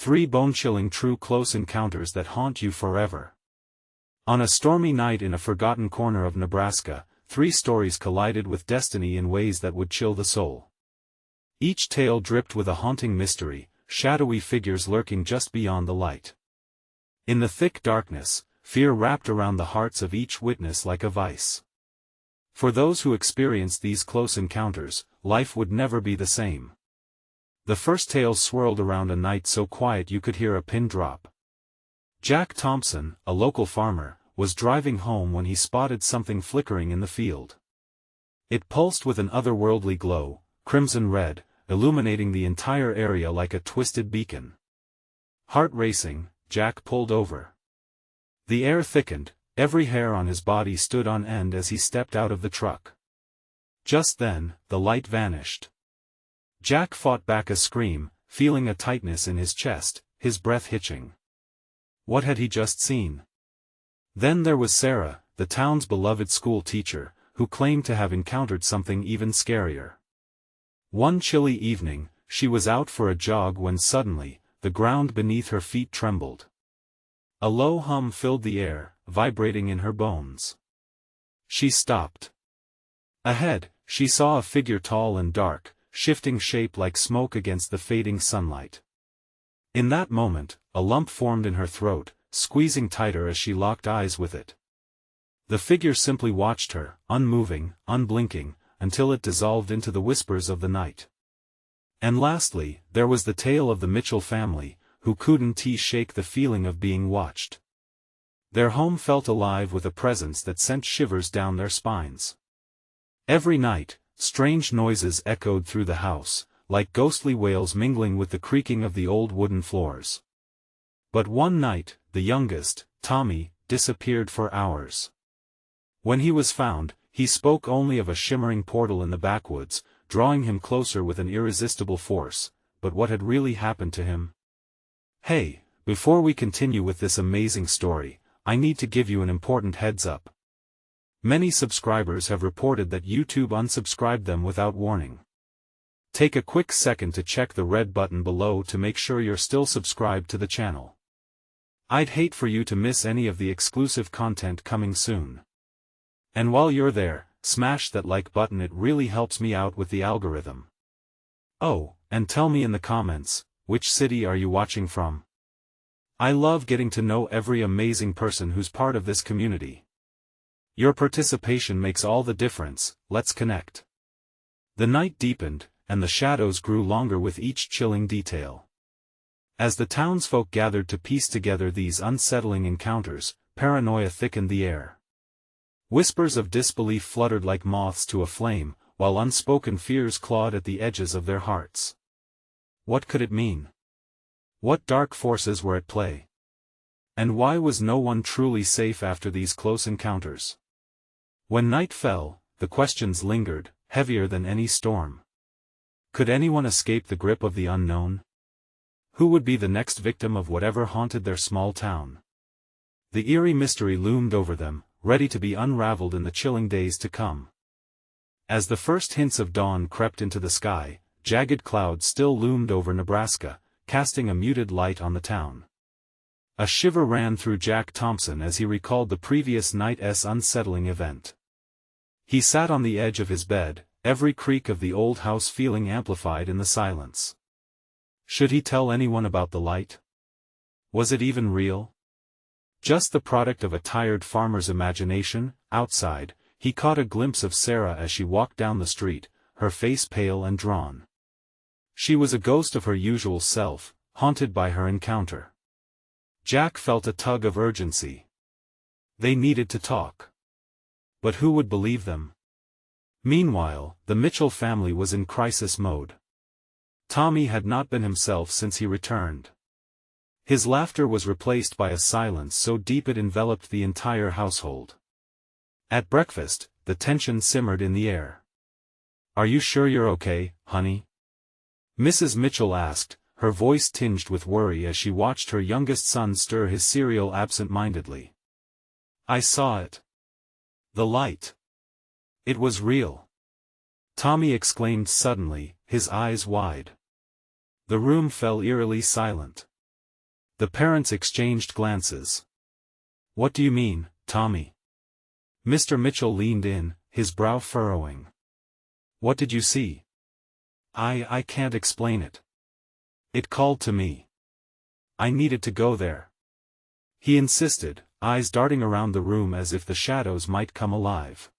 3 bone-chilling true close encounters that haunt you forever. On a stormy night in a forgotten corner of Nebraska, 3 stories collided with destiny in ways that would chill the soul. Each tale dripped with a haunting mystery, shadowy figures lurking just beyond the light. In the thick darkness, fear wrapped around the hearts of each witness like a vice. For those who experienced these close encounters, life would never be the same. The first tale swirled around a night so quiet you could hear a pin drop. Jack Thompson, a local farmer, was driving home when he spotted something flickering in the field. It pulsed with an otherworldly glow, crimson red, illuminating the entire area like a twisted beacon. Heart racing, Jack pulled over. The air thickened, every hair on his body stood on end as he stepped out of the truck. Just then, the light vanished. Jack fought back a scream, feeling a tightness in his chest, his breath hitching. What had he just seen? Then there was Sarah, the town's beloved school teacher, who claimed to have encountered something even scarier. One chilly evening, she was out for a jog when suddenly, the ground beneath her feet trembled. A low hum filled the air, vibrating in her bones. She stopped. Ahead, she saw a figure tall and dark, shifting shape like smoke against the fading sunlight. In that moment, a lump formed in her throat, squeezing tighter as she locked eyes with it. The figure simply watched her, unmoving, unblinking, until it dissolved into the whispers of the night. And lastly, there was the tale of the Mitchell family, who couldn't shake the feeling of being watched. Their home felt alive with a presence that sent shivers down their spines. Every night, strange noises echoed through the house, like ghostly wails mingling with the creaking of the old wooden floors. But one night, the youngest, Tommy, disappeared for hours. When he was found, he spoke only of a shimmering portal in the backwoods, drawing him closer with an irresistible force. But what had really happened to him? Hey, before we continue with this amazing story, I need to give you an important heads up. Many subscribers have reported that YouTube unsubscribed them without warning. Take a quick second to check the red button below to make sure you're still subscribed to the channel. I'd hate for you to miss any of the exclusive content coming soon. And while you're there, smash that like button, it really helps me out with the algorithm. Oh, and tell me in the comments, which city are you watching from? I love getting to know every amazing person who's part of this community. Your participation makes all the difference. Let's connect. The night deepened, and the shadows grew longer with each chilling detail. As the townsfolk gathered to piece together these unsettling encounters, paranoia thickened the air. Whispers of disbelief fluttered like moths to a flame, while unspoken fears clawed at the edges of their hearts. What could it mean? What dark forces were at play? And why was no one truly safe after these close encounters? When night fell, the questions lingered, heavier than any storm. Could anyone escape the grip of the unknown? Who would be the next victim of whatever haunted their small town? The eerie mystery loomed over them, ready to be unraveled in the chilling days to come. As the first hints of dawn crept into the sky, jagged clouds still loomed over Nebraska, casting a muted light on the town. A shiver ran through Jack Thompson as he recalled the previous night's unsettling event. He sat on the edge of his bed, every creak of the old house feeling amplified in the silence. Should he tell anyone about the light? Was it even real? Just the product of a tired farmer's imagination? Outside, he caught a glimpse of Sarah as she walked down the street, her face pale and drawn. She was a ghost of her usual self, haunted by her encounter. Jack felt a tug of urgency. They needed to talk. But who would believe them? Meanwhile, the Mitchell family was in crisis mode. Tommy had not been himself since he returned. His laughter was replaced by a silence so deep it enveloped the entire household. At breakfast, the tension simmered in the air. "Are you sure you're okay, honey?" Mrs. Mitchell asked, her voice tinged with worry as she watched her youngest son stir his cereal absent-mindedly. "I saw it. The light. It was real," Tommy exclaimed suddenly, his eyes wide. The room fell eerily silent. The parents exchanged glances. "What do you mean, Tommy?" Mr. Mitchell leaned in, his brow furrowing. "What did you see?" I can't explain it. It called to me. I needed to go there." He insisted, eyes darting around the room as if the shadows might come alive.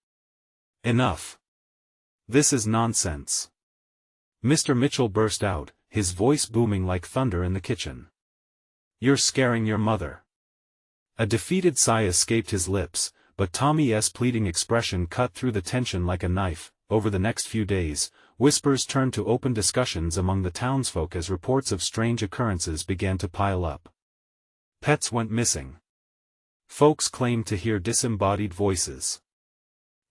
"Enough. This is nonsense." Mr. Mitchell burst out, his voice booming like thunder in the kitchen. "You're scaring your mother." A defeated sigh escaped his lips, but Tommy's pleading expression cut through the tension like a knife. Over the next few days, whispers turned to open discussions among the townsfolk as reports of strange occurrences began to pile up. Pets went missing. Folks claimed to hear disembodied voices.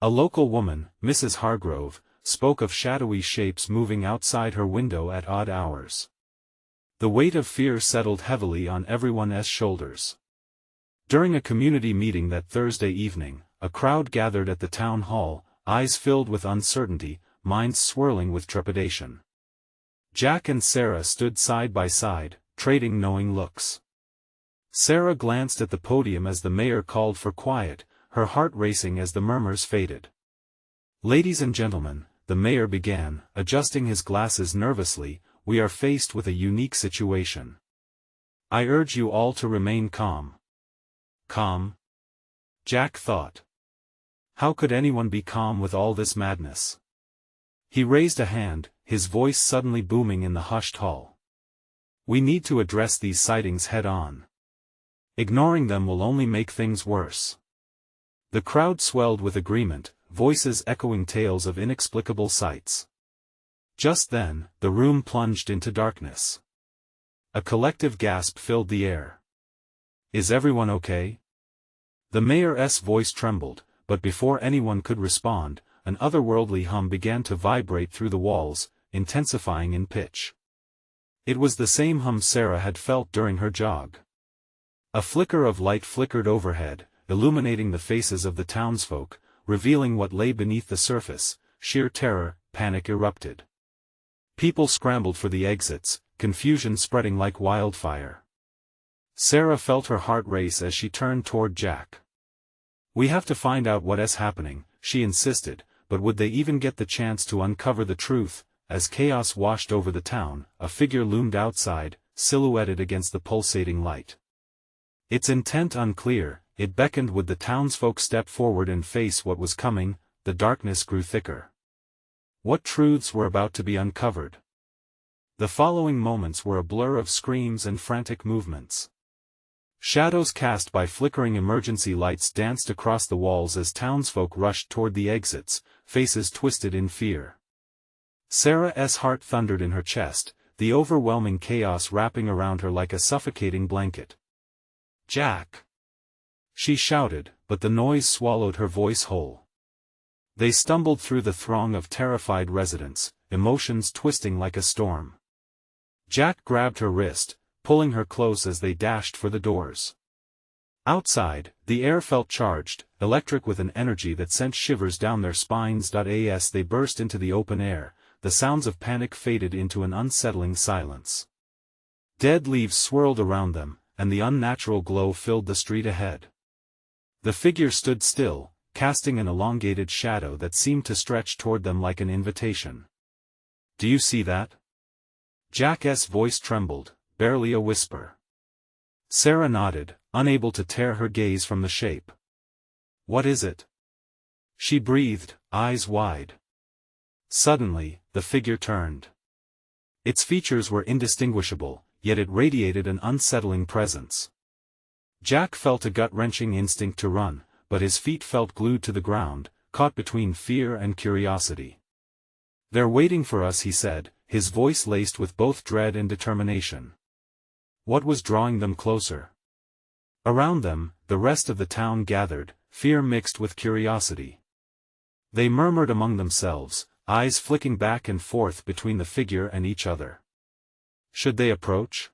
A local woman, Mrs. Hargrove, spoke of shadowy shapes moving outside her window at odd hours. The weight of fear settled heavily on everyone's shoulders. During a community meeting that Thursday evening, a crowd gathered at the town hall, eyes filled with uncertainty, minds swirling with trepidation. Jack and Sarah stood side by side, trading knowing looks. Sarah glanced at the podium as the mayor called for quiet, her heart racing as the murmurs faded. "Ladies and gentlemen," the mayor began, adjusting his glasses nervously, "we are faced with a unique situation. I urge you all to remain calm." Calm? Jack thought. How could anyone be calm with all this madness? He raised a hand, his voice suddenly booming in the hushed hall. "We need to address these sightings head-on. Ignoring them will only make things worse." The crowd swelled with agreement, voices echoing tales of inexplicable sights. Just then, the room plunged into darkness. A collective gasp filled the air. "Is everyone okay?" The mayor's voice trembled, but before anyone could respond, an otherworldly hum began to vibrate through the walls, intensifying in pitch. It was the same hum Sarah had felt during her jog. A flicker of light flickered overhead, illuminating the faces of the townsfolk, revealing what lay beneath the surface. Sheer terror, panic erupted. People scrambled for the exits, confusion spreading like wildfire. Sarah felt her heart race as she turned toward Jack. "We have to find out what is happening," she insisted, but would they even get the chance to uncover the truth? As chaos washed over the town, a figure loomed outside, silhouetted against the pulsating light. Its intent unclear, it beckoned. Would the townsfolk step forward and face what was coming? The darkness grew thicker. What truths were about to be uncovered? The following moments were a blur of screams and frantic movements. Shadows cast by flickering emergency lights danced across the walls as townsfolk rushed toward the exits, faces twisted in fear. Sarah's heart thundered in her chest, the overwhelming chaos wrapping around her like a suffocating blanket. "Jack!" she shouted, but the noise swallowed her voice whole. They stumbled through the throng of terrified residents, emotions twisting like a storm. Jack grabbed her wrist, pulling her close as they dashed for the doors. Outside, the air felt charged, electric with an energy that sent shivers down their spines. As they burst into the open air, the sounds of panic faded into an unsettling silence. Dead leaves swirled around them, and the unnatural glow filled the street ahead. The figure stood still, casting an elongated shadow that seemed to stretch toward them like an invitation. "Do you see that?" Jack's voice trembled, barely a whisper. Sarah nodded, unable to tear her gaze from the shape. "What is it?" she breathed, eyes wide. Suddenly, the figure turned. Its features were indistinguishable, yet it radiated an unsettling presence. Jack felt a gut-wrenching instinct to run, but his feet felt glued to the ground, caught between fear and curiosity. "They're waiting for us," he said, his voice laced with both dread and determination. What was drawing them closer? Around them, the rest of the town gathered, fear mixed with curiosity. They murmured among themselves, eyes flicking back and forth between the figure and each other. Should they approach?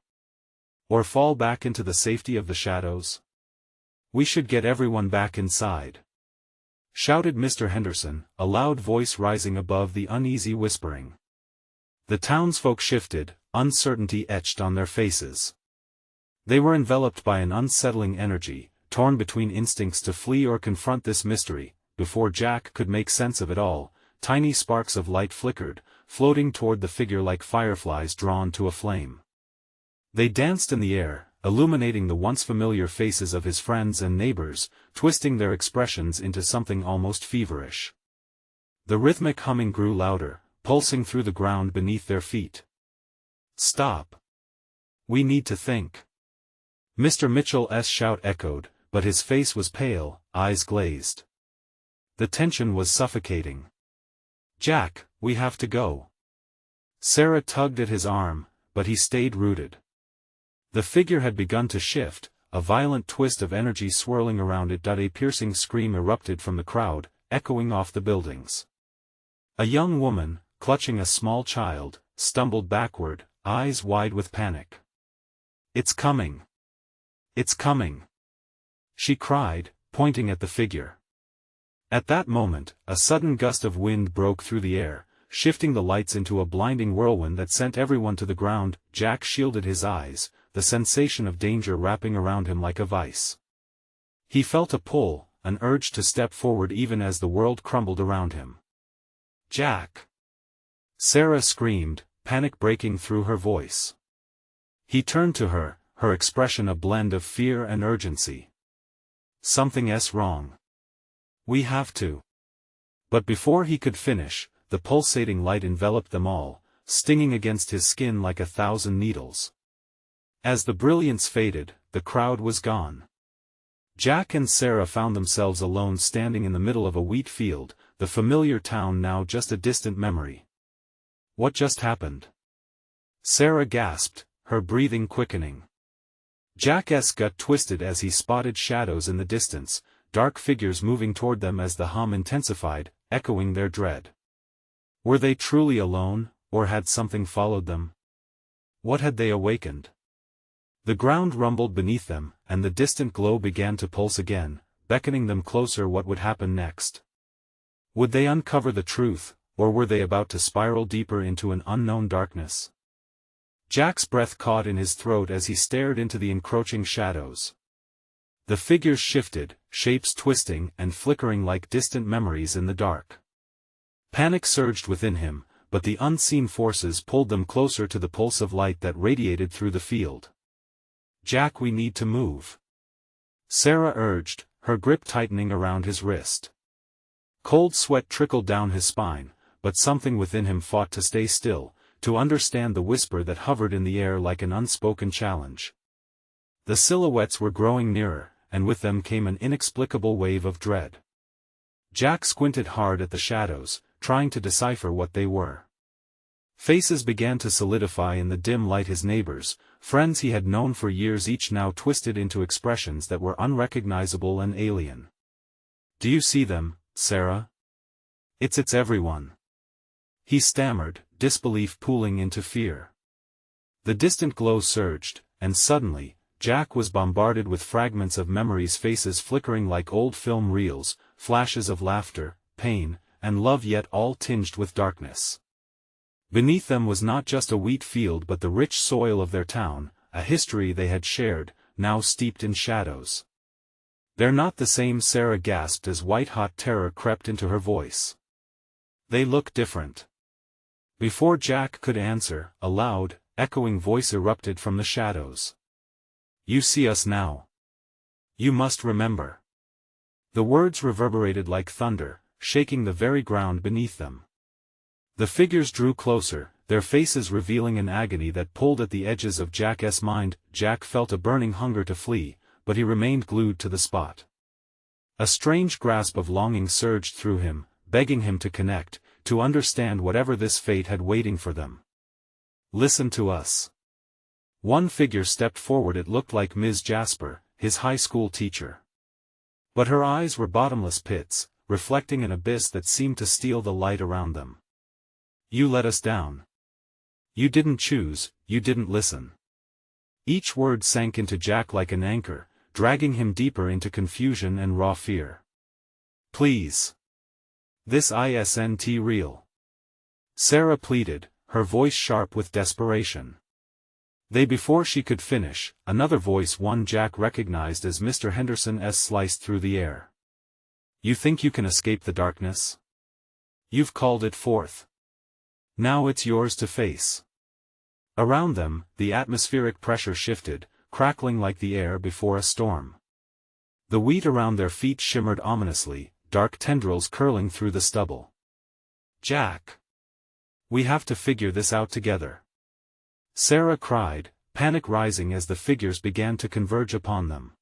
Or fall back into the safety of the shadows? "We should get everyone back inside," shouted Mr. Henderson, a loud voice rising above the uneasy whispering. The townsfolk shifted, uncertainty etched on their faces. They were enveloped by an unsettling energy, torn between instincts to flee or confront this mystery. Before Jack could make sense of it all, tiny sparks of light flickered, floating toward the figure like fireflies drawn to a flame. They danced in the air, illuminating the once familiar faces of his friends and neighbors, twisting their expressions into something almost feverish. The rhythmic humming grew louder, pulsing through the ground beneath their feet. "Stop! We need to think." Mr. Mitchell's shout echoed, but his face was pale, eyes glazed. The tension was suffocating. "Jack, we have to go." Sarah tugged at his arm, but he stayed rooted. The figure had begun to shift, a violent twist of energy swirling around it. A piercing scream erupted from the crowd, echoing off the buildings. A young woman, clutching a small child, stumbled backward, eyes wide with panic. "It's coming! It's coming!" she cried, pointing at the figure. At that moment, a sudden gust of wind broke through the air, shifting the lights into a blinding whirlwind that sent everyone to the ground. Jack shielded his eyes, the sensation of danger wrapping around him like a vice. He felt a pull, an urge to step forward even as the world crumbled around him. "Jack!" Sarah screamed, panic breaking through her voice. He turned to her, her expression a blend of fear and urgency. "Something's wrong. We have to." But before he could finish, the pulsating light enveloped them all, stinging against his skin like 1,000 needles. As the brilliance faded, the crowd was gone. Jack and Sarah found themselves alone standing in the middle of a wheat field, the familiar town now just a distant memory. "What just happened?" Sarah gasped, her breathing quickening. Jack's gut twisted as he spotted shadows in the distance, dark figures moving toward them as the hum intensified, echoing their dread. Were they truly alone, or had something followed them? What had they awakened? The ground rumbled beneath them, and the distant glow began to pulse again, beckoning them closer. What would happen next? Would they uncover the truth, or were they about to spiral deeper into an unknown darkness? Jack's breath caught in his throat as he stared into the encroaching shadows. The figures shifted, shapes twisting and flickering like distant memories in the dark. Panic surged within him, but the unseen forces pulled them closer to the pulse of light that radiated through the field. "Jack, we need to move," Sarah urged, her grip tightening around his wrist. Cold sweat trickled down his spine, but something within him fought to stay still, to understand the whisper that hovered in the air like an unspoken challenge. The silhouettes were growing nearer, and with them came an inexplicable wave of dread. Jack squinted hard at the shadows, trying to decipher what they were. Faces began to solidify in the dim light, his neighbors, friends he had known for years, each now twisted into expressions that were unrecognizable and alien. "Do you see them, Sarah? It's everyone," he stammered, disbelief pooling into fear. The distant glow surged, and suddenly, Jack was bombarded with fragments of memories, faces flickering like old film reels, flashes of laughter, pain, and love, yet all tinged with darkness. Beneath them was not just a wheat field but the rich soil of their town, a history they had shared, now steeped in shadows. "They're not the same," Sarah gasped as white-hot terror crept into her voice. "They look different." Before Jack could answer, a loud, echoing voice erupted from the shadows. "You see us now. You must remember." The words reverberated like thunder, shaking the very ground beneath them. The figures drew closer, their faces revealing an agony that pulled at the edges of Jack's mind. Jack felt a burning hunger to flee, but he remained glued to the spot. A strange grasp of longing surged through him, begging him to connect, to understand whatever this fate had waiting for them. "Listen to us." One figure stepped forward. It looked like Ms. Jasper, his high school teacher. But her eyes were bottomless pits, reflecting an abyss that seemed to steal the light around them. "You let us down. You didn't choose, you didn't listen." Each word sank into Jack like an anchor, dragging him deeper into confusion and raw fear. "Please. This isn't real," Sarah pleaded, her voice sharp with desperation. Before she could finish, another voice, one Jack recognized as Mr. Henderson's, sliced through the air. You think you can escape the darkness? You've called it forth. Now it's yours to face. Around them, the atmospheric pressure shifted, crackling like the air before a storm. The wheat around their feet shimmered ominously, dark tendrils curling through the stubble. Jack! We have to figure this out together. Sarah cried, panic rising as the figures began to converge upon them.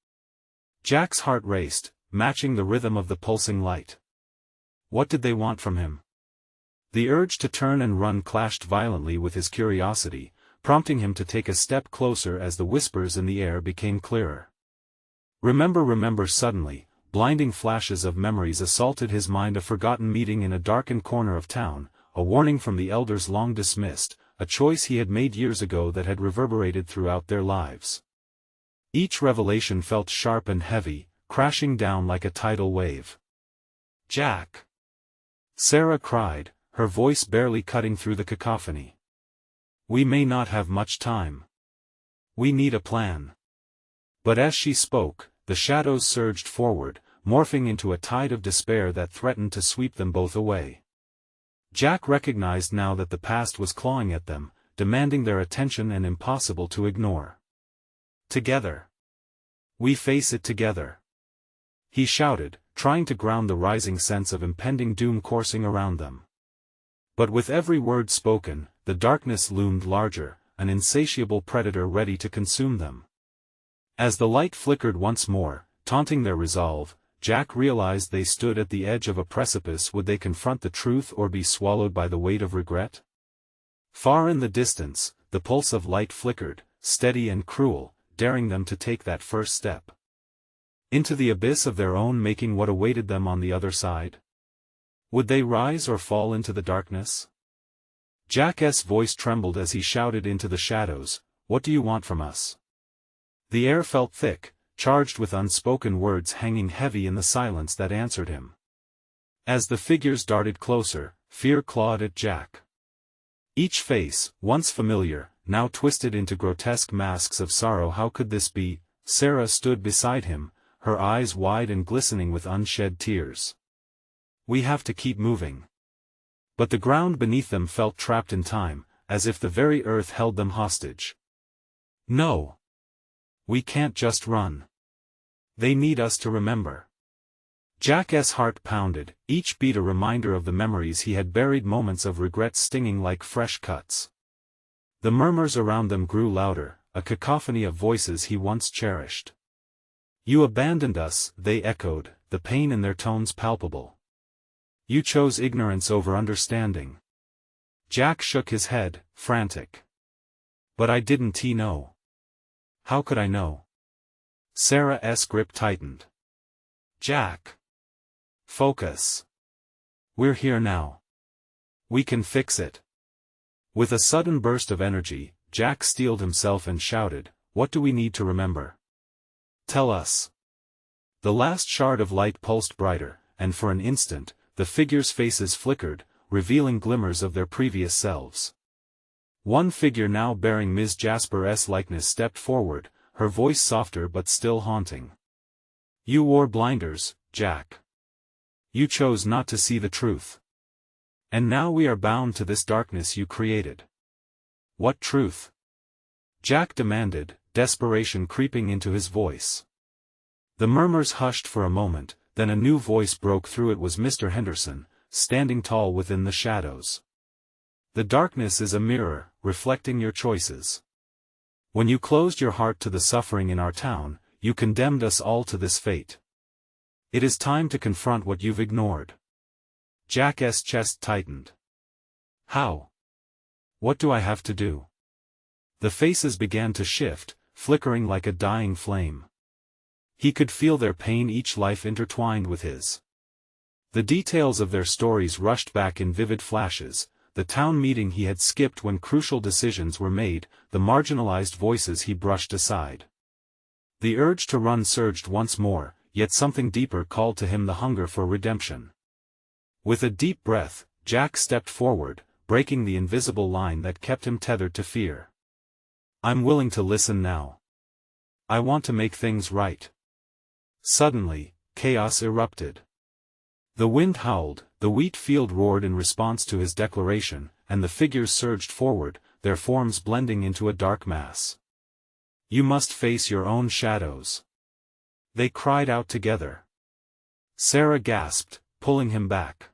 Jack's heart raced, matching the rhythm of the pulsing light. What did they want from him? The urge to turn and run clashed violently with his curiosity, prompting him to take a step closer as the whispers in the air became clearer. Remember suddenly, blinding flashes of memories assaulted his mind, a forgotten meeting in a darkened corner of town, a warning from the elders long dismissed, a choice he had made years ago that had reverberated throughout their lives. Each revelation felt sharp and heavy, crashing down like a tidal wave. Jack! Sarah cried, her voice barely cutting through the cacophony. We may not have much time. We need a plan. But as she spoke, the shadows surged forward, morphing into a tide of despair that threatened to sweep them both away. Jack recognized now that the past was clawing at them, demanding their attention and impossible to ignore. Together. We face it together. He shouted, trying to ground the rising sense of impending doom coursing around them. But with every word spoken, the darkness loomed larger, an insatiable predator ready to consume them. As the light flickered once more, taunting their resolve, Jack realized they stood at the edge of a precipice. Would they confront the truth or be swallowed by the weight of regret? Far in the distance, the pulse of light flickered, steady and cruel, daring them to take that first step. Into the abyss of their own making. What awaited them on the other side? Would they rise or fall into the darkness? Jack's voice trembled as he shouted into the shadows, "What do you want from us?" The air felt thick, charged with unspoken words hanging heavy in the silence that answered him. As the figures darted closer, fear clawed at Jack. Each face, once familiar, now twisted into grotesque masks of sorrow. How could this be? Sarah stood beside him, her eyes wide and glistening with unshed tears. We have to keep moving. But the ground beneath them felt trapped in time, as if the very earth held them hostage. No. We can't just run. They need us to remember. Jack's heart pounded, each beat a reminder of the memories he had buried, moments of regret stinging like fresh cuts. The murmurs around them grew louder, a cacophony of voices he once cherished. You abandoned us, they echoed, the pain in their tones palpable. You chose ignorance over understanding. Jack shook his head, frantic. But I didn't know. How could I know? Sarah's grip tightened. Jack. Focus. We're here now. We can fix it. With a sudden burst of energy, Jack steeled himself and shouted, What do we need to remember? Tell us. The last shard of light pulsed brighter, and for an instant, the figures' faces flickered, revealing glimmers of their previous selves. One figure now bearing Ms. Jasper's likeness stepped forward, her voice softer but still haunting. You wore blinders, Jack. You chose not to see the truth. And now we are bound to this darkness you created. What truth? Jack demanded, desperation creeping into his voice. The murmurs hushed for a moment, then a new voice broke through. It was Mr. Henderson, standing tall within the shadows. The darkness is a mirror, reflecting your choices. When you closed your heart to the suffering in our town, you condemned us all to this fate. It is time to confront what you've ignored. Jack's chest tightened. How? What do I have to do? The faces began to shift, flickering like a dying flame. He could feel their pain, each life intertwined with his. The details of their stories rushed back in vivid flashes, the town meeting he had skipped when crucial decisions were made, the marginalized voices he brushed aside. The urge to run surged once more, yet something deeper called to him, the hunger for redemption. With a deep breath, Jack stepped forward, breaking the invisible line that kept him tethered to fear. I'm willing to listen now. I want to make things right. Suddenly, chaos erupted. The wind howled, the wheat field roared in response to his declaration, and the figures surged forward, their forms blending into a dark mass. You must face your own shadows. They cried out together. Sarah gasped, pulling him back.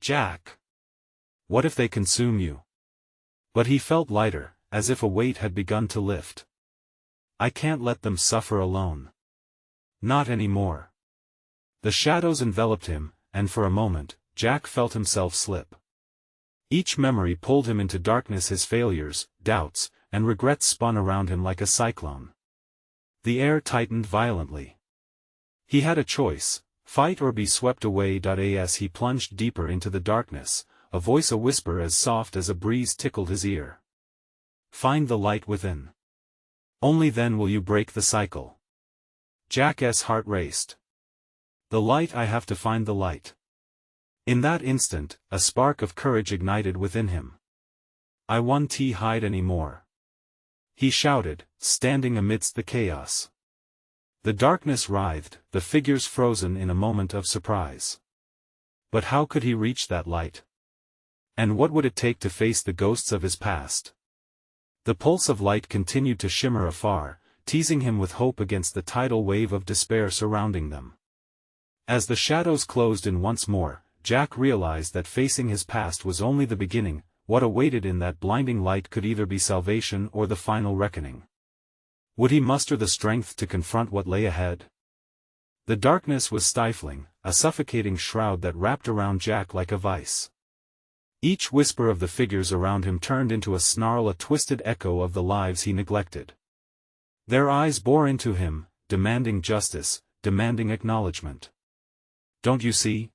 Jack! What if they consume you? But he felt lighter, as if a weight had begun to lift. I can't let them suffer alone. Not anymore. The shadows enveloped him, and for a moment, Jack felt himself slip. Each memory pulled him into darkness. His failures, doubts, and regrets spun around him like a cyclone. The air tightened violently. He had a choice, fight or be swept away. As he plunged deeper into the darkness, a whisper as soft as a breeze tickled his ear. Find the light within. Only then will you break the cycle. Jack's heart raced. The light, I have to find the light. In that instant, a spark of courage ignited within him. I won't hide anymore. He shouted, standing amidst the chaos. The darkness writhed, the figures frozen in a moment of surprise. But how could he reach that light? And what would it take to face the ghosts of his past? The pulse of light continued to shimmer afar, teasing him with hope against the tidal wave of despair surrounding them. As the shadows closed in once more, Jack realized that facing his past was only the beginning. What awaited in that blinding light could either be salvation or the final reckoning. Would he muster the strength to confront what lay ahead? The darkness was stifling, a suffocating shroud that wrapped around Jack like a vice. Each whisper of the figures around him turned into a snarl, a twisted echo of the lives he neglected. Their eyes bore into him, demanding justice, demanding acknowledgement. Don't you see?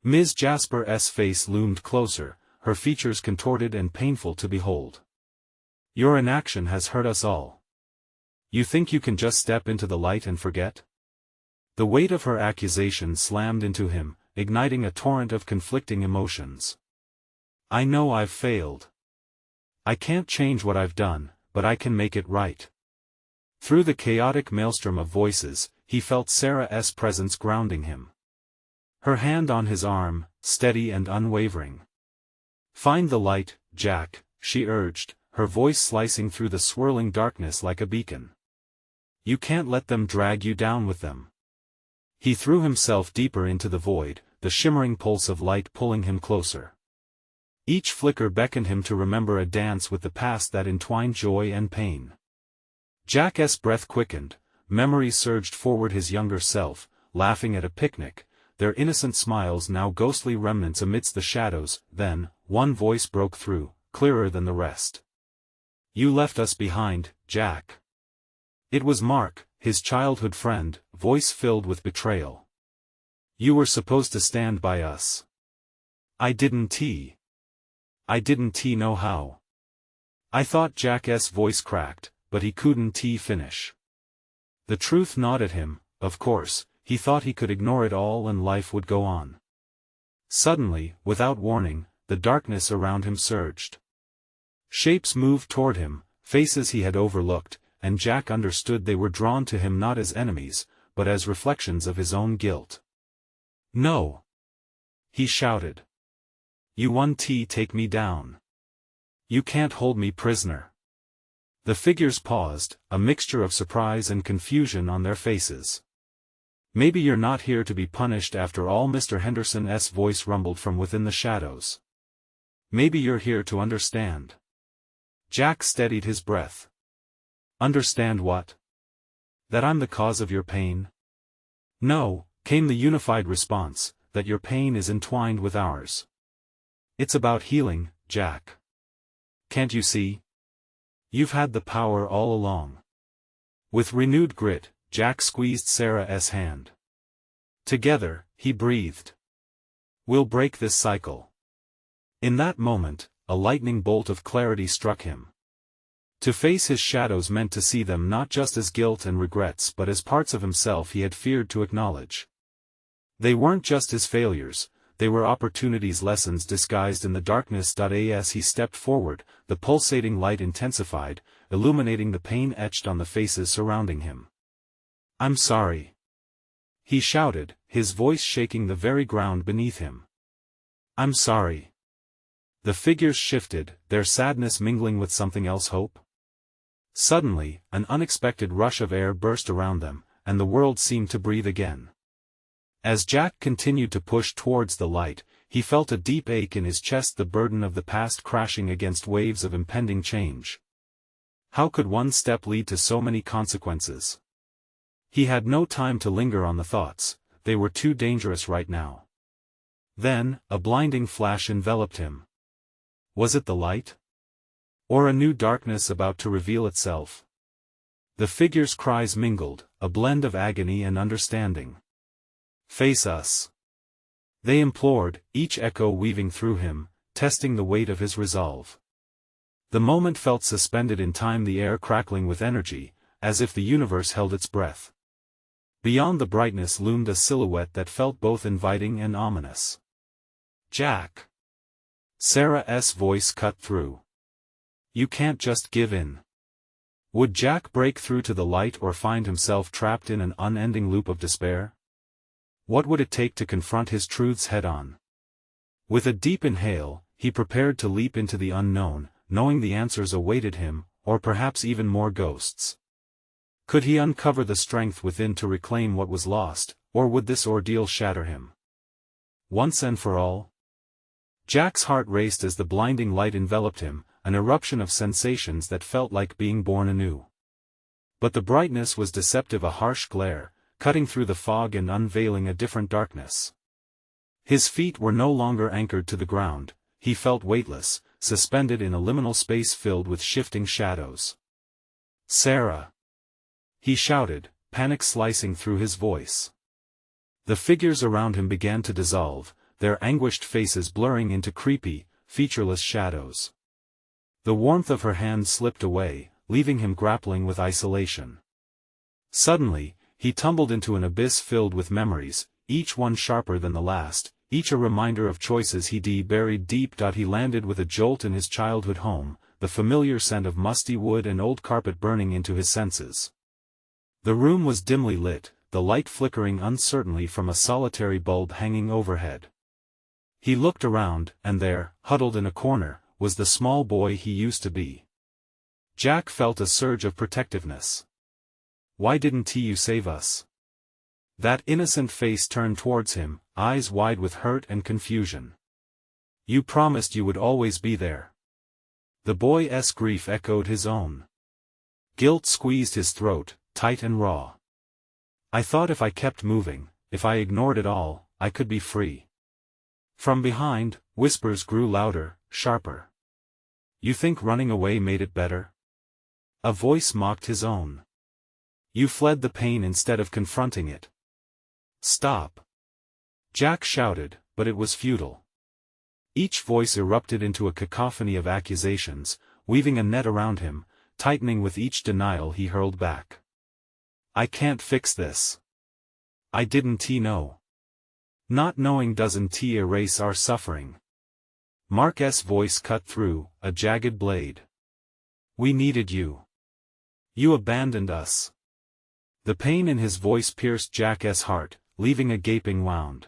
Ms. Jasper's face loomed closer, her features contorted and painful to behold. Your inaction has hurt us all. You think you can just step into the light and forget? The weight of her accusation slammed into him, igniting a torrent of conflicting emotions. I know I've failed. I can't change what I've done, but I can make it right. Through the chaotic maelstrom of voices, he felt Sarah's presence grounding him. Her hand on his arm, steady and unwavering. Find the light, Jack, she urged, her voice slicing through the swirling darkness like a beacon. You can't let them drag you down with them. He threw himself deeper into the void, the shimmering pulse of light pulling him closer. Each flicker beckoned him to remember a dance with the past that entwined joy and pain. Jack's breath quickened, memories surged forward, his younger self, laughing at a picnic, their innocent smiles now ghostly remnants amidst the shadows. Then, one voice broke through, clearer than the rest. You left us behind, Jack. It was Mark, his childhood friend, voice filled with betrayal. You were supposed to stand by us. I didn't know how. I thought. Jack's voice cracked, but he couldn't finish. The truth gnawed at him. Of course, he thought he could ignore it all and life would go on. Suddenly, without warning, the darkness around him surged. Shapes moved toward him, faces he had overlooked, and Jack understood they were drawn to him not as enemies, but as reflections of his own guilt. No! He shouted. You won't take me down. You can't hold me prisoner. The figures paused, a mixture of surprise and confusion on their faces. Maybe you're not here to be punished after all, Mr. Henderson's voice rumbled from within the shadows. Maybe you're here to understand. Jack steadied his breath. Understand what? That I'm the cause of your pain? No, came the unified response, that your pain is entwined with ours. It's about healing, Jack. Can't you see? You've had the power all along. With renewed grit, Jack squeezed Sarah's hand. Together, he breathed. We'll break this cycle. In that moment, a lightning bolt of clarity struck him. To face his shadows meant to see them not just as guilt and regrets but as parts of himself he had feared to acknowledge. They weren't just his failures, they were opportunities, lessons disguised in the darkness. As he stepped forward, the pulsating light intensified, illuminating the pain etched on the faces surrounding him. "I'm sorry," he shouted, his voice shaking the very ground beneath him. "I'm sorry." The figures shifted, their sadness mingling with something else, hope. Suddenly, an unexpected rush of air burst around them, and the world seemed to breathe again. As Jack continued to push towards the light, he felt a deep ache in his chest, the burden of the past crashing against waves of impending change. How could one step lead to so many consequences? He had no time to linger on the thoughts, they were too dangerous right now. Then, a blinding flash enveloped him. Was it the light? Or a new darkness about to reveal itself? The figures' cries mingled, a blend of agony and understanding. "Face us!" they implored, each echo weaving through him, testing the weight of his resolve. The moment felt suspended in time, the air crackling with energy, as if the universe held its breath. Beyond the brightness loomed a silhouette that felt both inviting and ominous. "Jack!" Sarah's voice cut through. "You can't just give in." Would Jack break through to the light or find himself trapped in an unending loop of despair? What would it take to confront his truths head-on? With a deep inhale, he prepared to leap into the unknown, knowing the answers awaited him, or perhaps even more ghosts. Could he uncover the strength within to reclaim what was lost, or would this ordeal shatter him once and for all? Jack's heart raced as the blinding light enveloped him, an eruption of sensations that felt like being born anew. But the brightness was deceptive, a harsh glare, cutting through the fog and unveiling a different darkness. His feet were no longer anchored to the ground, he felt weightless, suspended in a liminal space filled with shifting shadows. "Sarah!" he shouted, panic slicing through his voice. The figures around him began to dissolve, their anguished faces blurring into creepy, featureless shadows. The warmth of her hand slipped away, leaving him grappling with isolation. Suddenly, he tumbled into an abyss filled with memories, each one sharper than the last, each a reminder of choices he'd buried deep. He landed with a jolt in his childhood home, the familiar scent of musty wood and old carpet burning into his senses. The room was dimly lit, the light flickering uncertainly from a solitary bulb hanging overhead. He looked around, and there, huddled in a corner, was the small boy he used to be. Jack felt a surge of protectiveness. "Why didn't you save us?" That innocent face turned towards him, eyes wide with hurt and confusion. "You promised you would always be there." The boy's grief echoed his own. Guilt squeezed his throat, tight and raw. "I thought if I kept moving, if I ignored it all, I could be free." From behind, whispers grew louder, sharper. "You think running away made it better?" A voice mocked his own. "You fled the pain instead of confronting it." "Stop!" Jack shouted, but it was futile. Each voice erupted into a cacophony of accusations, weaving a net around him, tightening with each denial he hurled back. "I can't fix this. I didn't know." "Not knowing doesn't erase our suffering." Mark's voice cut through, a jagged blade. "We needed you. You abandoned us." The pain in his voice pierced Jack's heart, leaving a gaping wound.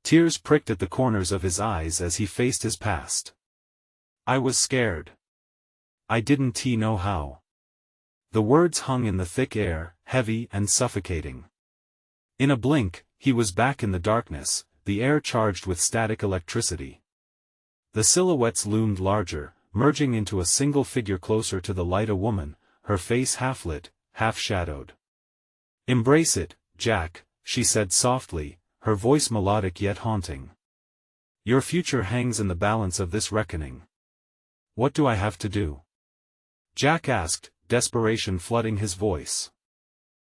Tears pricked at the corners of his eyes as he faced his past. "I was scared. I didn't know how." The words hung in the thick air, heavy and suffocating. In a blink, he was back in the darkness, the air charged with static electricity. The silhouettes loomed larger, merging into a single figure closer to the light, a woman, her face half-lit, half-shadowed. "Embrace it, Jack," she said softly, her voice melodic yet haunting. "Your future hangs in the balance of this reckoning." "What do I have to do?" Jack asked, desperation flooding his voice.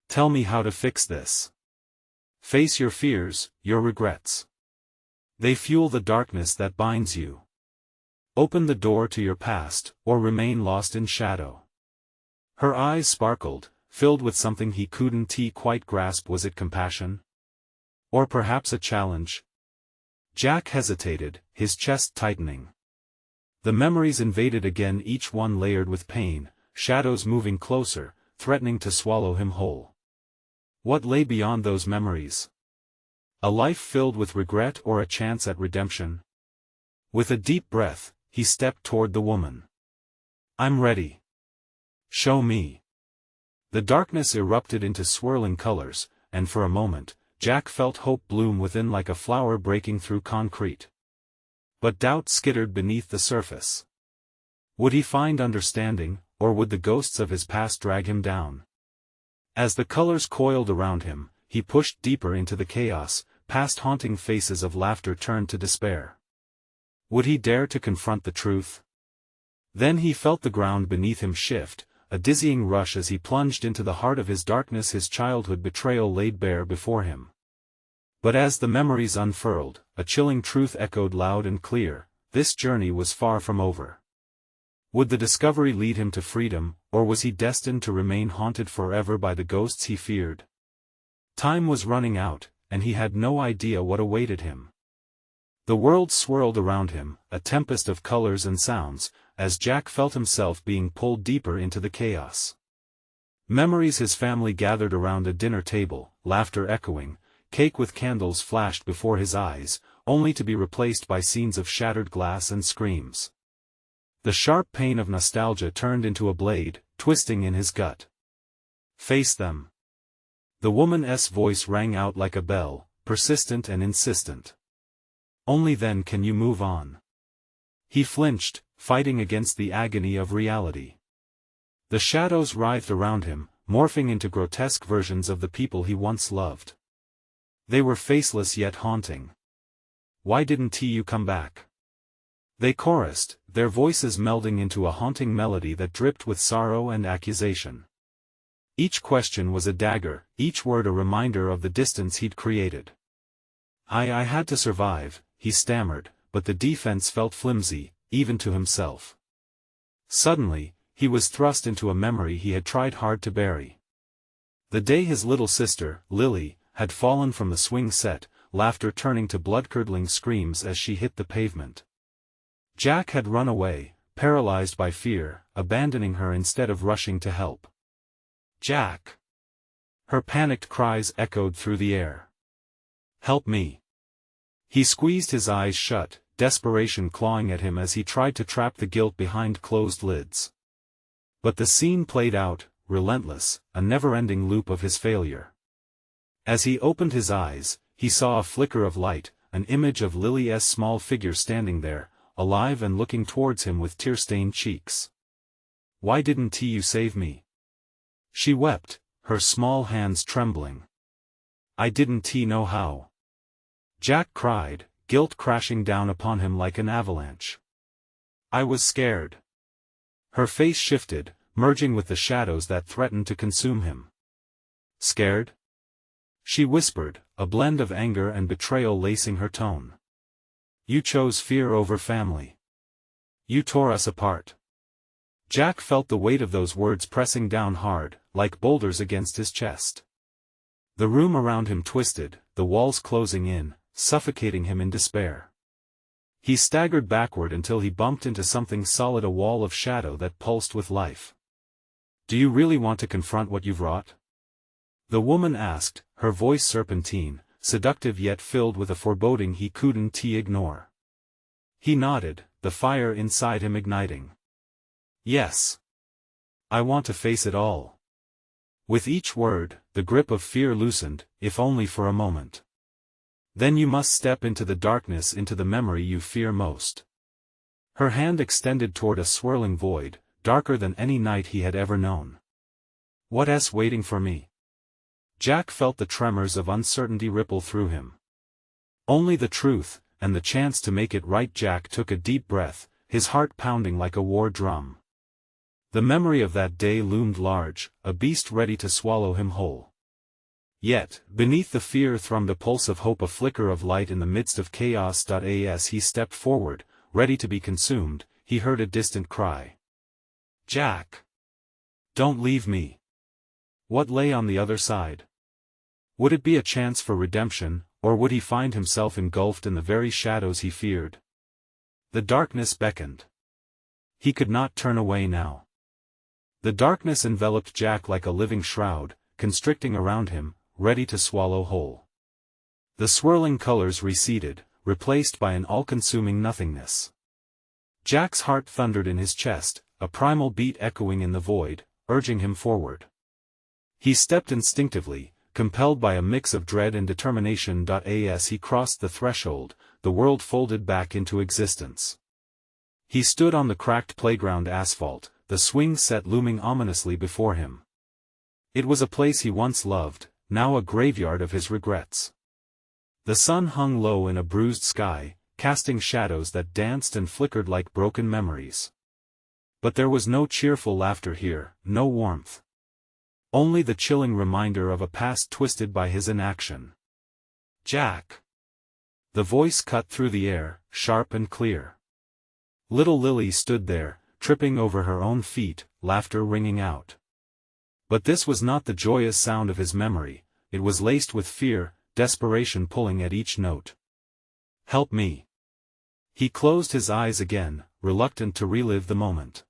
"Tell me how to fix this. Face your fears, your regrets. They fuel the darkness that binds you. Open the door to your past, or remain lost in shadow." Her eyes sparkled, filled with something he couldn't quite grasp. Was it compassion? Or perhaps a challenge? Jack hesitated, his chest tightening. The memories invaded again, each one layered with pain, shadows moving closer, threatening to swallow him whole. What lay beyond those memories? A life filled with regret or a chance at redemption? With a deep breath, he stepped toward the woman. "I'm ready. Show me." The darkness erupted into swirling colors, and for a moment, Jack felt hope bloom within like a flower breaking through concrete. But doubt skittered beneath the surface. Would he find understanding, or would the ghosts of his past drag him down? As the colors coiled around him, he pushed deeper into the chaos, past haunting faces of laughter turned to despair. Would he dare to confront the truth? Then he felt the ground beneath him shift, a dizzying rush as he plunged into the heart of his darkness. His childhood betrayal laid bare before him. But as the memories unfurled, a chilling truth echoed loud and clear: this journey was far from over. Would the discovery lead him to freedom, or was he destined to remain haunted forever by the ghosts he feared? Time was running out, and he had no idea what awaited him. The world swirled around him, a tempest of colors and sounds, as Jack felt himself being pulled deeper into the chaos. Memories: his family gathered around a dinner table, laughter echoing, cake with candles flashed before his eyes, only to be replaced by scenes of shattered glass and screams. The sharp pain of nostalgia turned into a blade, twisting in his gut. "Face them." The woman's voice rang out like a bell, persistent and insistent. "Only then can you move on." He flinched, fighting against the agony of reality. The shadows writhed around him, morphing into grotesque versions of the people he once loved. They were faceless yet haunting. "Why didn't you come back?" they chorused, their voices melding into a haunting melody that dripped with sorrow and accusation. Each question was a dagger, each word a reminder of the distance he'd created. I had to survive," he stammered, but the defense felt flimsy, even to himself. Suddenly, he was thrust into a memory he had tried hard to bury. The day his little sister, Lily, had fallen from the swing set, laughter turning to blood-curdling screams as she hit the pavement. Jack had run away, paralyzed by fear, abandoning her instead of rushing to help. "Jack!" Her panicked cries echoed through the air. "Help me!" He squeezed his eyes shut, desperation clawing at him as he tried to trap the guilt behind closed lids. But the scene played out, relentless, a never-ending loop of his failure. As he opened his eyes, he saw a flicker of light, an image of Lily's small figure standing there, alive and looking towards him with tear-stained cheeks. "Why didn't you save me?" she wept, her small hands trembling. "I didn't know how," Jack cried, guilt crashing down upon him like an avalanche. "I was scared." Her face shifted, merging with the shadows that threatened to consume him. "Scared?" she whispered, a blend of anger and betrayal lacing her tone. "You chose fear over family. You tore us apart." Jack felt the weight of those words pressing down hard, like boulders against his chest. The room around him twisted, the walls closing in, suffocating him in despair. He staggered backward until he bumped into something solid, a wall of shadow that pulsed with life. "Do you really want to confront what you've wrought?" the woman asked, her voice serpentine, seductive yet filled with a foreboding he couldn't ignore. He nodded, the fire inside him igniting. "Yes. I want to face it all." With each word, the grip of fear loosened, if only for a moment. "Then you must step into the darkness, into the memory you fear most." Her hand extended toward a swirling void, darker than any night he had ever known. "What's waiting for me?" Jack felt the tremors of uncertainty ripple through him. "Only the truth, and the chance to make it right." Jack took a deep breath, his heart pounding like a war drum. The memory of that day loomed large, a beast ready to swallow him whole. Yet, beneath the fear thrummed a pulse of hope, a flicker of light in the midst of chaos. As he stepped forward, ready to be consumed, he heard a distant cry. "Jack! Don't leave me!" What lay on the other side? Would it be a chance for redemption, or would he find himself engulfed in the very shadows he feared? The darkness beckoned. He could not turn away now. The darkness enveloped Jack like a living shroud, constricting around him, ready to swallow whole. The swirling colors receded, replaced by an all-consuming nothingness. Jack's heart thundered in his chest, a primal beat echoing in the void, urging him forward. He stepped instinctively, compelled by a mix of dread and determination. As he crossed the threshold, the world folded back into existence. He stood on the cracked playground asphalt, the swing set looming ominously before him. It was a place he once loved, now a graveyard of his regrets. The sun hung low in a bruised sky, casting shadows that danced and flickered like broken memories. But there was no cheerful laughter here, no warmth. Only the chilling reminder of a past twisted by his inaction. Jack. The voice cut through the air, sharp and clear. Little Lily stood there, tripping over her own feet, laughter ringing out. But this was not the joyous sound of his memory, it was laced with fear, desperation pulling at each note. Help me. He closed his eyes again, reluctant to relive the moment.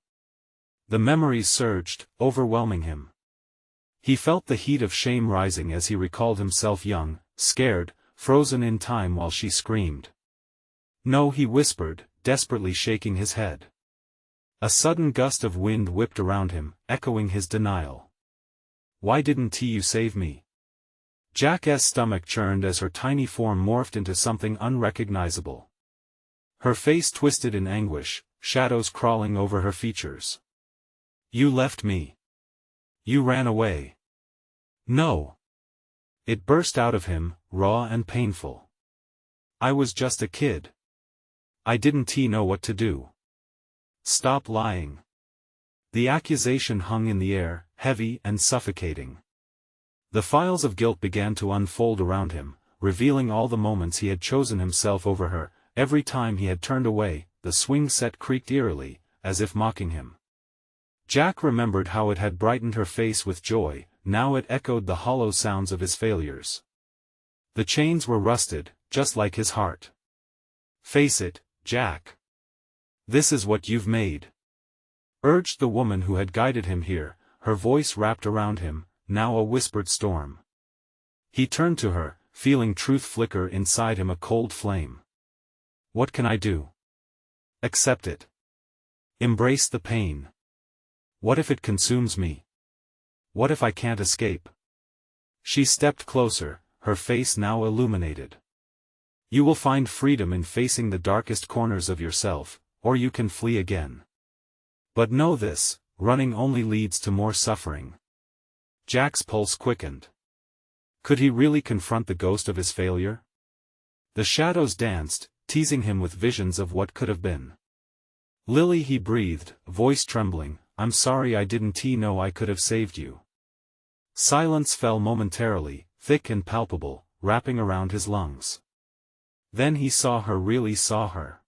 The memories surged, overwhelming him. He felt the heat of shame rising as he recalled himself young, scared, frozen in time while she screamed. No, he whispered, desperately shaking his head. A sudden gust of wind whipped around him, echoing his denial. Why didn't you save me? Jack's stomach churned as her tiny form morphed into something unrecognizable. Her face twisted in anguish, shadows crawling over her features. You left me. You ran away. No. It burst out of him, raw and painful. I was just a kid. I didn't know what to do. Stop lying. The accusation hung in the air, heavy and suffocating. The files of guilt began to unfold around him, revealing all the moments he had chosen himself over her. Every time he had turned away, the swing set creaked eerily, as if mocking him. Jack remembered how it had brightened her face with joy, now it echoed the hollow sounds of his failures. The chains were rusted, just like his heart. Face it, Jack. This is what you've made. Urged the woman who had guided him here, her voice wrapped around him, now a whispered storm. He turned to her, feeling truth flicker inside him a cold flame. What can I do? Accept it. Embrace the pain. What if it consumes me? What if I can't escape? She stepped closer, her face now illuminated. You will find freedom in facing the darkest corners of yourself, or you can flee again. But know this, running only leads to more suffering. Jack's pulse quickened. Could he really confront the ghost of his failure? The shadows danced, teasing him with visions of what could have been. Lily, he breathed, voice trembling, I'm sorry I didn't know I could have saved you. Silence fell momentarily, thick and palpable, wrapping around his lungs. Then he saw her, really saw her.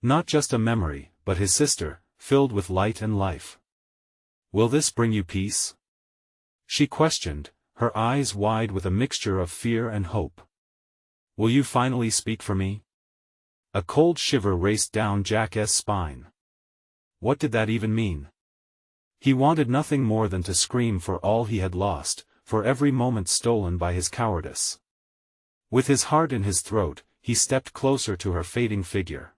Not just a memory, but his sister, filled with light and life. Will this bring you peace? She questioned, her eyes wide with a mixture of fear and hope. Will you finally speak for me? A cold shiver raced down Jack's spine. What did that even mean? He wanted nothing more than to scream for all he had lost, for every moment stolen by his cowardice. With his heart in his throat, he stepped closer to her fading figure.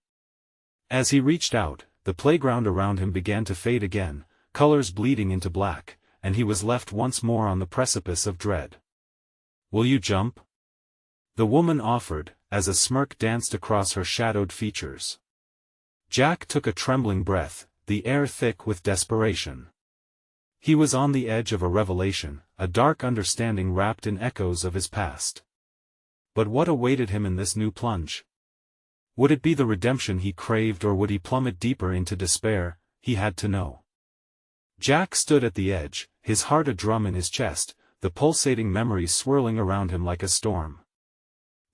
As he reached out, the playground around him began to fade again, colors bleeding into black, and he was left once more on the precipice of dread. Will you jump? The woman offered, as a smirk danced across her shadowed features. Jack took a trembling breath, the air thick with desperation. He was on the edge of a revelation, a dark understanding wrapped in echoes of his past. But what awaited him in this new plunge? Would it be the redemption he craved, or would he plummet deeper into despair? He had to know. Jack stood at the edge, his heart a drum in his chest, the pulsating memories swirling around him like a storm.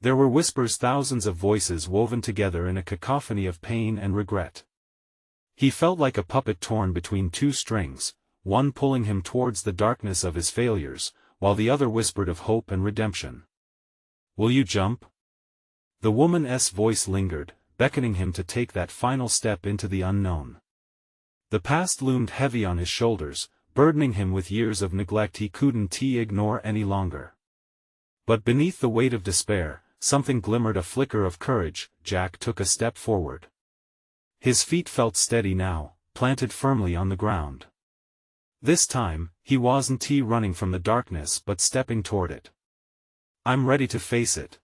There were whispers, thousands of voices woven together in a cacophony of pain and regret. He felt like a puppet torn between two strings, one pulling him towards the darkness of his failures, while the other whispered of hope and redemption. Will you jump? The woman's voice lingered, beckoning him to take that final step into the unknown. The past loomed heavy on his shoulders, burdening him with years of neglect he couldn't ignore any longer. But beneath the weight of despair, something glimmered, a flicker of courage. Jack took a step forward. His feet felt steady now, planted firmly on the ground. This time, he wasn't running from the darkness but stepping toward it. "I'm ready to face it,"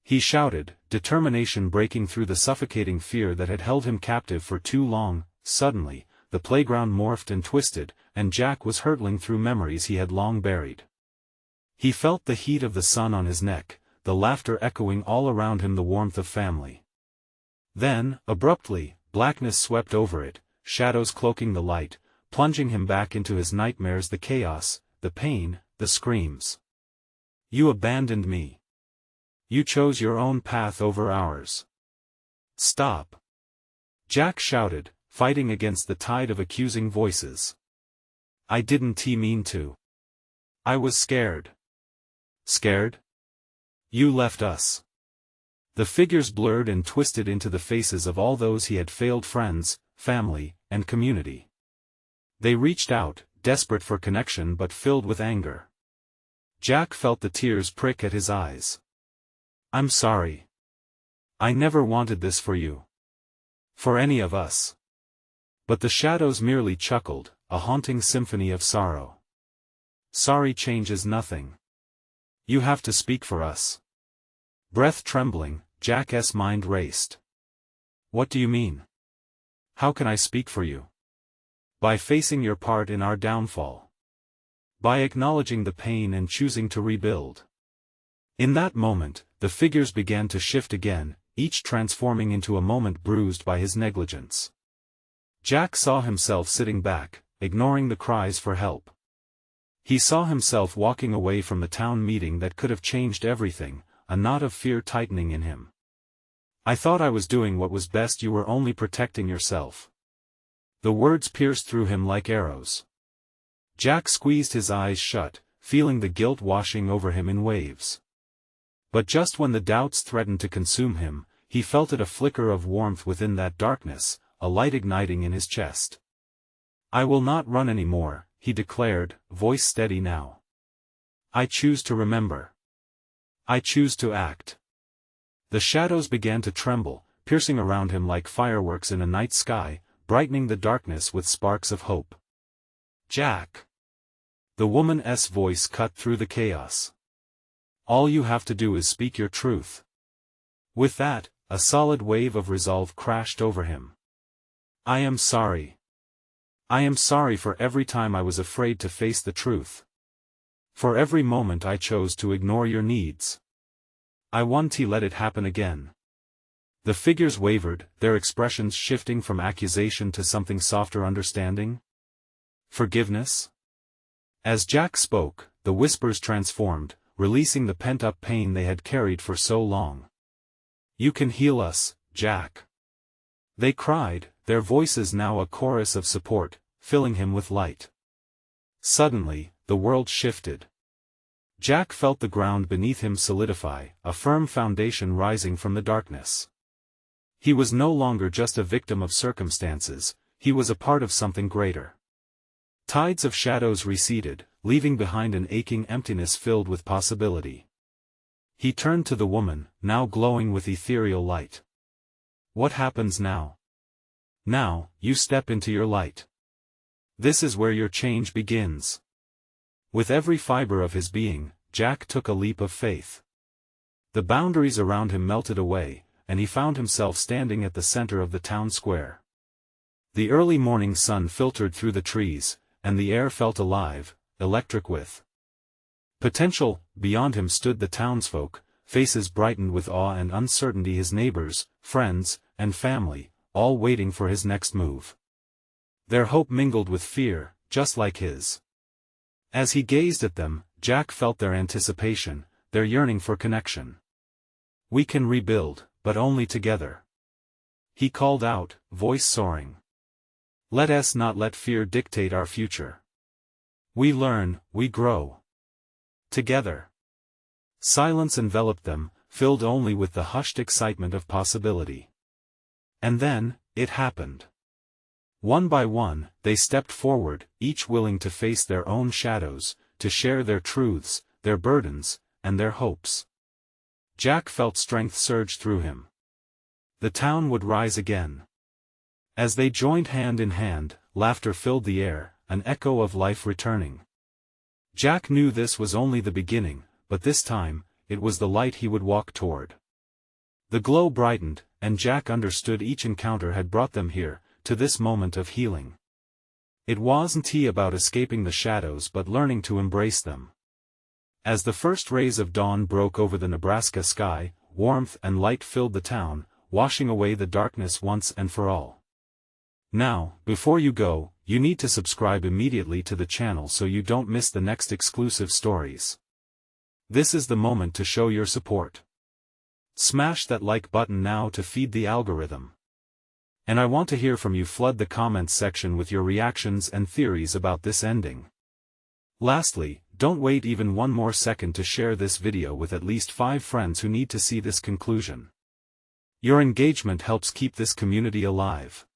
he shouted, determination breaking through the suffocating fear that had held him captive for too long. Suddenly, the playground morphed and twisted, and Jack was hurtling through memories he had long buried. He felt the heat of the sun on his neck, the laughter echoing all around him, the warmth of family. Then, abruptly, blackness swept over it, shadows cloaking the light, plunging him back into his nightmares, the chaos, the pain, the screams. "You abandoned me. You chose your own path over ours. Stop!" Jack shouted, fighting against the tide of accusing voices. "I didn't mean to. I was scared." "Scared? You left us." The figures blurred and twisted into the faces of all those he had failed: friends, family, and community. They reached out, desperate for connection but filled with anger. Jack felt the tears prick at his eyes. "I'm sorry. I never wanted this for you. For any of us." But the shadows merely chuckled, a haunting symphony of sorrow. "Sorry changes nothing. You have to speak for us." Breath trembling, Jack's mind raced. "What do you mean? How can I speak for you?" "By facing your part in our downfall. By acknowledging the pain and choosing to rebuild." In that moment, the figures began to shift again, each transforming into a moment bruised by his negligence. Jack saw himself sitting back, ignoring the cries for help. He saw himself walking away from the town meeting that could have changed everything, a knot of fear tightening in him. "I thought I was doing what was best. You were only protecting yourself." The words pierced through him like arrows. Jack squeezed his eyes shut, feeling the guilt washing over him in waves. But just when the doubts threatened to consume him, he felt a flicker of warmth within that darkness, a light igniting in his chest. "I will not run anymore," he declared, voice steady now. "I choose to remember. I choose to act." The shadows began to tremble, piercing around him like fireworks in a night sky, brightening the darkness with sparks of hope. "Jack!" The woman's voice cut through the chaos. "All you have to do is speak your truth." With that, a solid wave of resolve crashed over him. "I am sorry. I am sorry for every time I was afraid to face the truth. For every moment I chose to ignore your needs. I won't let it happen again." The figures wavered, their expressions shifting from accusation to something softer: understanding? Forgiveness? As Jack spoke, the whispers transformed, releasing the pent-up pain they had carried for so long. "You can heal us, Jack," they cried, their voices now a chorus of support, filling him with light. Suddenly, the world shifted. Jack felt the ground beneath him solidify, a firm foundation rising from the darkness. He was no longer just a victim of circumstances, he was a part of something greater. Tides of shadows receded, leaving behind an aching emptiness filled with possibility. He turned to the woman, now glowing with ethereal light. "What happens now?" "Now, you step into your light. This is where your change begins." With every fiber of his being, Jack took a leap of faith. The boundaries around him melted away, and he found himself standing at the center of the town square. The early morning sun filtered through the trees, and the air felt alive, electric with potential. Beyond him stood the townsfolk, faces brightened with awe and uncertainty: his neighbors, friends, and family, all waiting for his next move. Their hope mingled with fear, just like his. As he gazed at them, Jack felt their anticipation, their yearning for connection. "We can rebuild, but only together," he called out, voice soaring. "Let us not let fear dictate our future. We learn, we grow. Together." Silence enveloped them, filled only with the hushed excitement of possibility. And then, it happened. One by one, they stepped forward, each willing to face their own shadows, to share their truths, their burdens, and their hopes. Jack felt strength surge through him. The town would rise again. As they joined hand in hand, laughter filled the air, an echo of life returning. Jack knew this was only the beginning, but this time, it was the light he would walk toward. The glow brightened, and Jack understood each encounter had brought them here, to this moment of healing. It wasn't about escaping the shadows but learning to embrace them. As the first rays of dawn broke over the Nebraska sky, warmth and light filled the town, washing away the darkness once and for all. Now, before you go, you need to subscribe immediately to the channel so you don't miss the next exclusive stories. This is the moment to show your support. Smash that like button now to feed the algorithm. And I want to hear from you. Flood the comments section with your reactions and theories about this ending. Lastly, don't wait even one more second to share this video with at least 5 friends who need to see this conclusion. Your engagement helps keep this community alive.